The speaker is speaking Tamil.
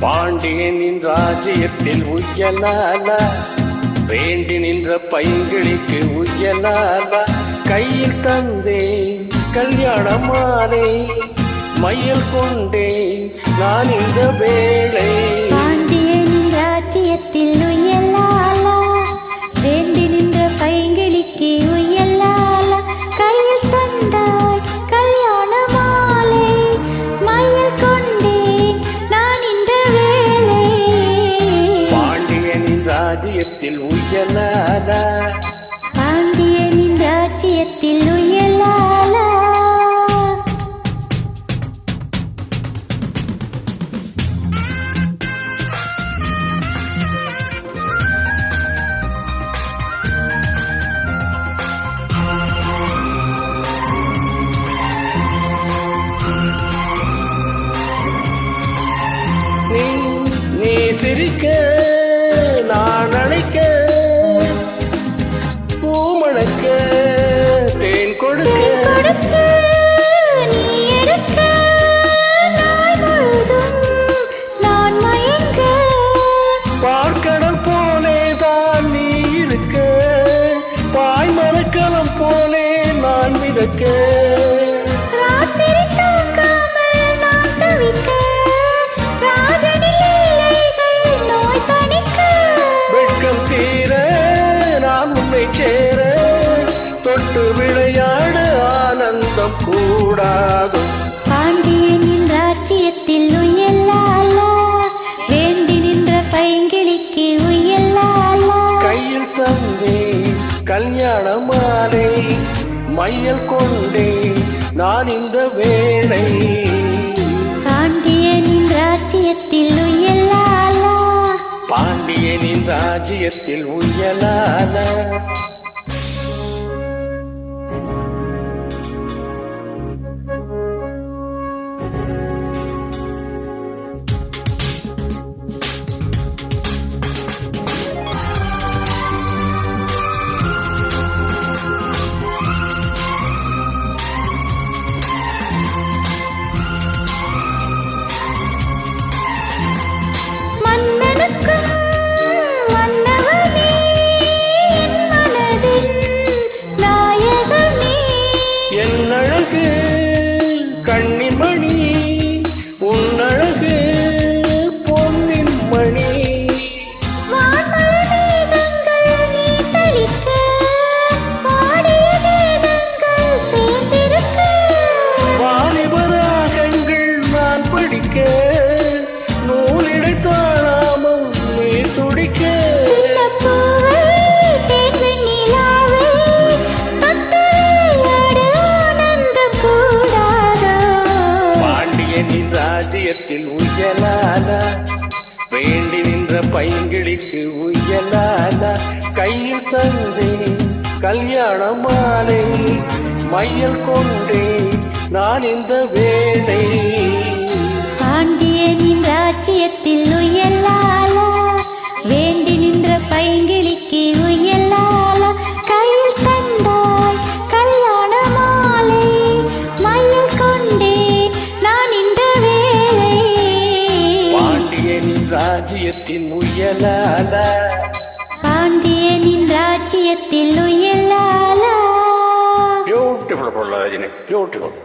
பாண்டியனின் ராஜ்யத்தில் உய்யலாலா, வேண்டி நின்ற பைங்கிளிக்கு உய்யலாலா. கையில் தந்தே கல்யாண மாலை, மையல் கொண்டே நான் இந்த வேளை. பாண்டியனின் ராஜ்யத்தில் உய்யலாலா, வேண்டி நின்ற பைங்கிளிக்கு உய்யலாலா. கையில் தந்தாய் கல்யாண மாலை, மையல் கொண்டே நான் இந்த வேளை. பாண்டியனின் ராஜ்யத்தில் உய்யலாலா, பாண்டியனின் ராஜ்யத்தில் உய்யலாலா. நீ சிரிக்க நான் அழைக்க, பூமணக்க தேன் கொடுக்க, நீ எடுக்க நாள் முழுதும் நான் மயங்க. பார்க்கடல் போலே தான் நீ இருக்க, பாய்மரக்கலம் போலே நான் மிதக்க. ராத்திரி தூங்காமல் நான் தவிக்க, ராஜனின் லீலைகள் நோய் தணிக்க. வெட்கம் தீர நான் உன்னை சேர, தொட்டு விளையாட ஆனந்தம் கூடாது. பாண்டியனின் ராஜ்யத்தில் உய்யலாலா, வேண்டி நின்ற பைங்கிளிக்கு உய்யலாலா. கையில் தந்தே கல்யாண மாலை, மையல் கொண்டே நான் இந்த வேளை. பாண்டியனின் ராஜ்யத்தில் உய்யலாலா, பாண்டியனின் ராஜ்யத்தில் உய்யலாலா. மன்னனுக்கும் மன்னவனே, என் மனதின் நாயகனே. என் அழகு கண்ணின் மணி, உன் அழகு பொன்னின் மணி. வான்மழை மேகங்கள் நீ தளிக்க, பாடிய வேதங்கள் சேர்ந்திருக்க. வாலிபராகங்கள் நான் படிக்க, நூலிடை தாழாமல் நீ துடிக்க. சின்னப் பூவை, தேன் வெண்ணிலாவை, தொட்டு விளையாட ஆனந்தம் கூடாதோ. பாண்டியனின் ராஜ்யத்தில் உய்யலாலா, வேண்டி நின்ற பைங்கிளிக்கு உய்யலாலா. கையில் தந்தே கல்யாண மாலை, மையல் கொண்டே நான் இந்த வேளை. பாண்டியனின் ராஜ்யத்தில் உய்யலாலா, வேண்டி நின்ற பைங்கிளிக்கு உய்யலாலா. கையில் தந்தாய் கல்யாண மாலை, மையல் கொண்டே நான் இந்த வேளை. பாண்டியனின் ராஜ்யத்தின் உய்யலாலா, பாண்டியனின் ராஜ்யத்தில் உய்யலாலா. பியூட்டிஃபுல் பொருளாதார பியூட்டிஃபுல்.